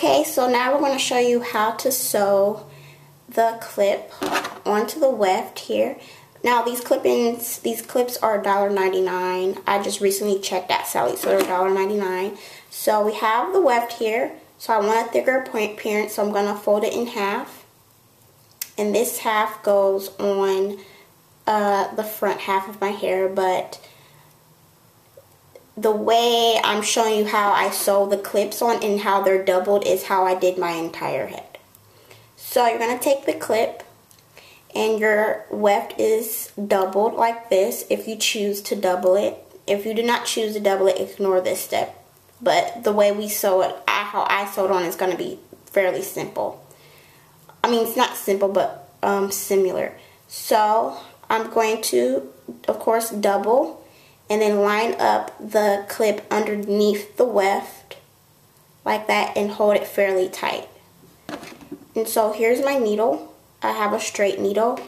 Okay, so now we're going to show you how to sew the clip onto the weft here. Now these clips are $1.99. I just recently checked at Sally's, so they're $1.99. So we have the weft here. So I want a thicker appearance, so I'm going to fold it in half. And this half goes on the front half of my hair, but the way I'm showing you how I sew the clips on and how they're doubled is how I did my entire head. So you're going to take the clip and your weft is doubled like this if you choose to double it. If you do not choose to double it, ignore this step. But the way we sew it, how I sew it on, is going to be fairly simple. I mean, it's not simple, but similar. So I'm going to, of course, double and then line up the clip underneath the weft like that and hold it fairly tight. And so here's my needle. I have a straight needle,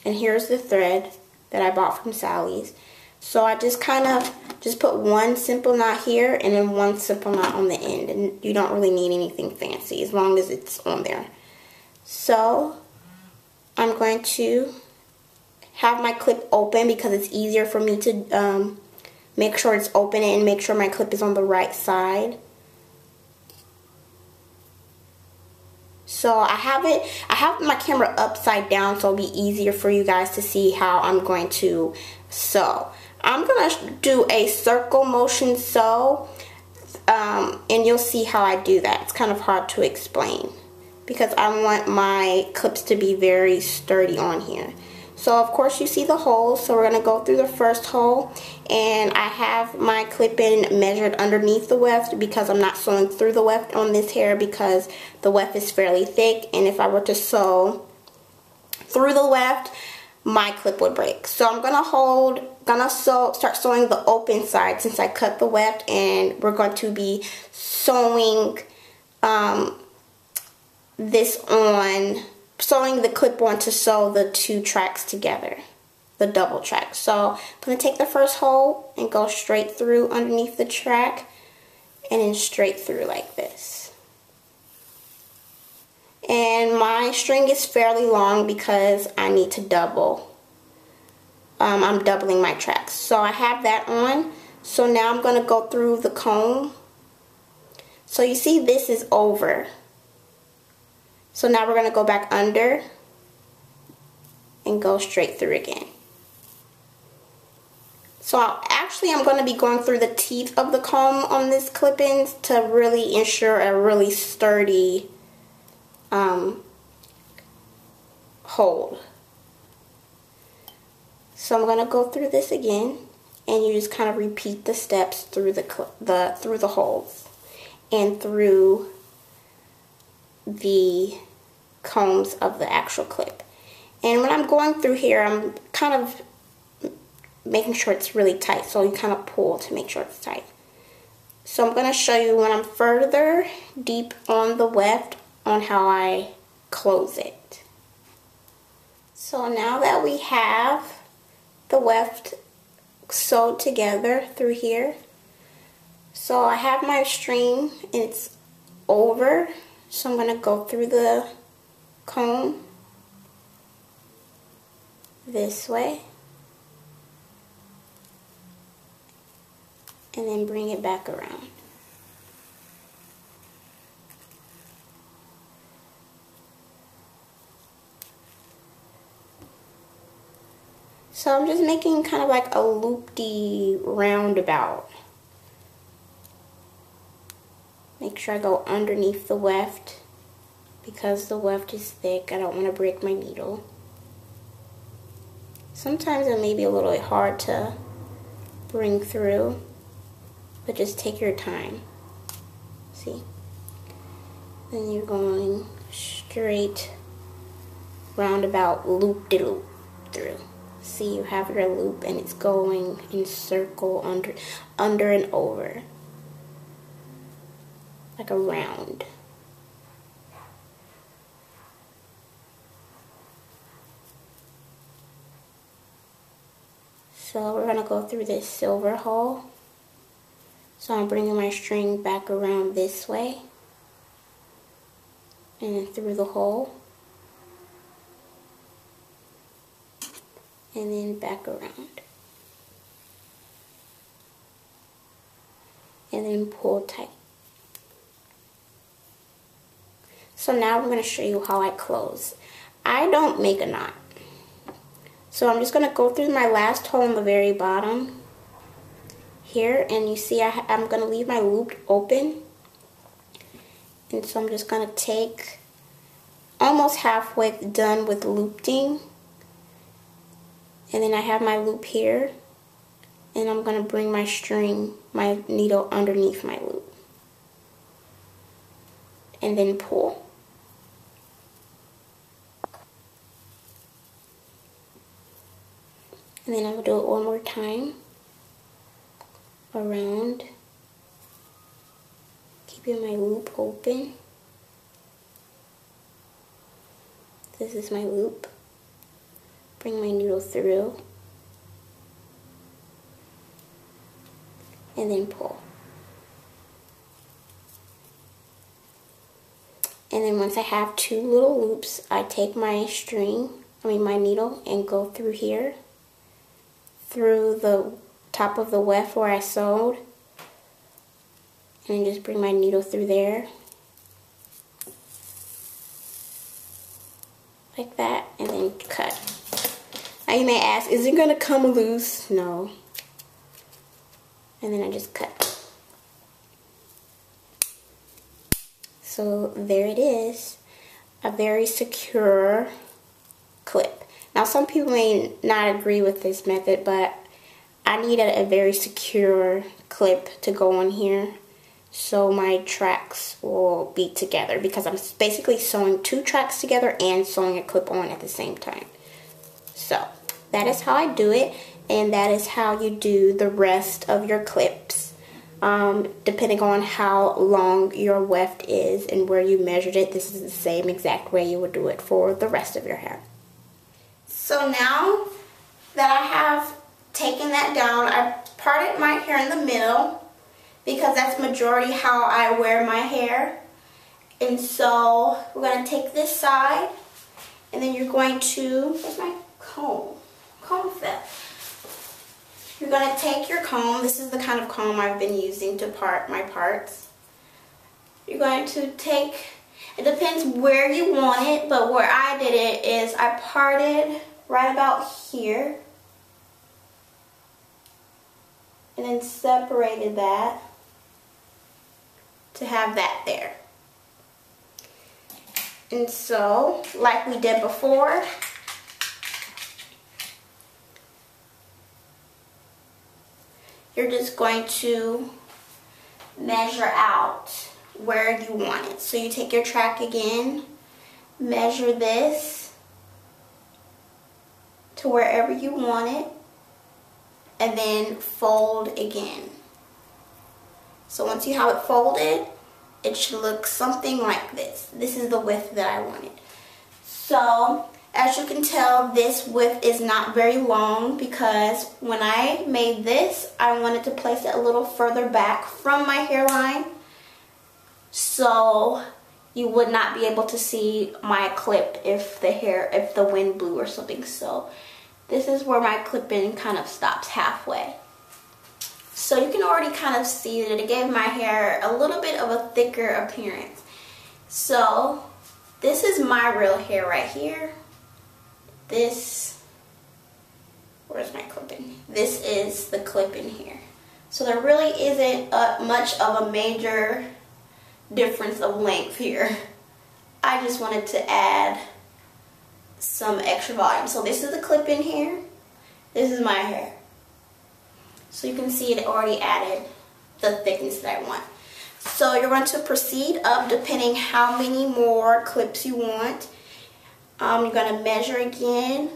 and here's the thread that I bought from Sally's. So I just put one simple knot here and then one simple knot on the end, and you don't really need anything fancy as long as it's on there. So I'm going to have my clip open because it's easier for me to make sure it's open and make sure my clip is on the right side. So I have my camera upside down, so it'll be easier for you guys to see how I'm going to sew. I'm going to do a circle motion sew, and you'll see how I do that. It's kind of hard to explain because I want my clips to be very sturdy on here. So of course you see the holes, so we're going to go through the first hole, and I have my clip-in measured underneath the weft because I'm not sewing through the weft on this hair because the weft is fairly thick, and if I were to sew through the weft, my clip would break. So I'm gonna start sewing the open side since I cut the weft, and we're going to be sewing sewing the clip on to sew the two tracks together, the double track. So I'm going to take the first hole and go straight through underneath the track and then straight through like this. And my string is fairly long because I need to double. I'm doubling my tracks. So I have that on. So now I'm going to go through the comb. So you see this is over. So now we're going to go back under and go straight through again. So I'm going to be going through the teeth of the comb on this clip-ins to really ensure a really sturdy hold. So I'm going to go through this again, and you just kind of repeat the steps through the holes and through the combs of the actual clip. And when I'm going through here, I'm kind of making sure it's really tight, so you kind of pull to make sure it's tight. So I'm going to show you when I'm further deep on the weft on how I close it. So now that we have the weft sewed together through here, so I have my string and it's over. So I'm going to go through the comb this way and then bring it back around. So I'm just making kind of like a loop-de roundabout. Make sure I go underneath the weft because the weft is thick. I don't want to break my needle. Sometimes it may be a little bit hard to bring through, but just take your time. See? Then you're going straight roundabout loop-de-loop through. See, you have your loop and it's going in circle under and over. Like a round. So we're going to go through this silver hole. So I'm bringing my string back around this way. and then through the hole, and then back around, and then pull tight. So now we're going to show you how I close. I don't make a knot. So I'm just going to go through my last hole in the very bottom here, and you see I'm going to leave my loop open. And so I'm just going to take almost halfway done with looping, and then I have my loop here, and I'm going to bring my string, my needle underneath my loop, and then pull. And then I'll do it one more time around, keeping my loop open. This is my loop. Bring my needle through, and then pull. And then once I have 2 little loops, I take my my needle, and go through here, through the top of the weft where I sewed, and then just bring my needle through there, like that, and then cut. Now you may ask, is it going to come loose? No. And then I just cut. So there it is, a very secure clip. Now some people may not agree with this method, but I needed a very secure clip to go on here so my tracks will be together, because I'm basically sewing 2 tracks together and sewing a clip on at the same time. So that is how I do it, and that is how you do the rest of your clips. Depending on how long your weft is and where you measured it, this is the same exact way you would do it for the rest of your hair. So now that I have taken that down, I parted my hair in the middle because that's majority how I wear my hair. And so we're going to take this side, and then you're going to, where's my comb? Comb fell. You're going to take your comb. This is the kind of comb I've been using to part my parts. You're going to take, it depends where you want it, but where I did it is I parted right about here, and then separated that to have that there. And so, like we did before, you're just going to measure out where you want it. So you take your track again, measure this to wherever you want it, and then fold again. So once you have it folded, it should look something like this. This is the width that I wanted. So as you can tell, this width is not very long because when I made this, I wanted to place it a little further back from my hairline so you would not be able to see my clip if the wind blew or something. So this is where my clip-in kind of stops halfway. So you can already kind of see that it gave my hair a little bit of a thicker appearance. So this is my real hair right here. This, where's my clip-in? This is the clip-in here. So there really isn't much of a major difference of length here. I just wanted to add some extra volume. So this is the clip-in here. This is my hair. So you can see it already added the thickness that I want. So you're going to proceed up depending how many more clips you want. You're going to measure again,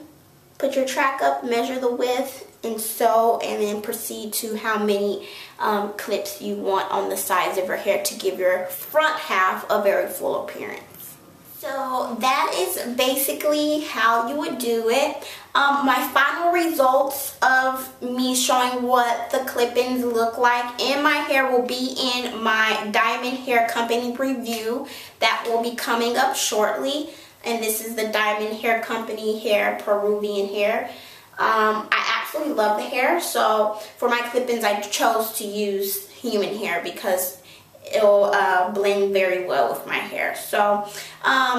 put your track up, measure the width, and sew, and then proceed to how many clips you want on the sides of your hair to give your front half a very full appearance. So that is basically how you would do it. My final results of me showing what the clip-ins look like and my hair will be in my Diamond Hair Company review that will be coming up shortly. And this is the Diamond Hair Company hair, Peruvian hair. I absolutely love the hair, so for my clip-ins I chose to use human hair because it'll blend very well with my hair. So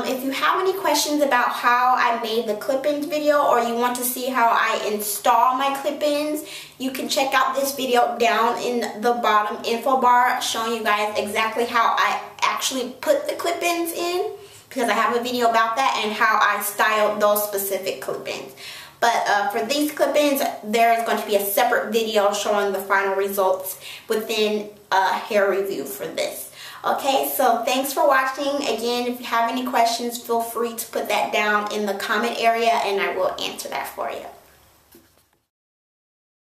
if you have any questions about how I made the clip-ins video, or you want to see how I install my clip-ins, you can check out this video down in the bottom info bar showing you guys exactly how I actually put the clip-ins in, because I have a video about that, and how I styled those specific clip-ins. But for these clip-ins, there is going to be a separate video showing the final results within a hair review for this. Okay, so thanks for watching. Again, if you have any questions, feel free to put that down in the comment area and I will answer that for you.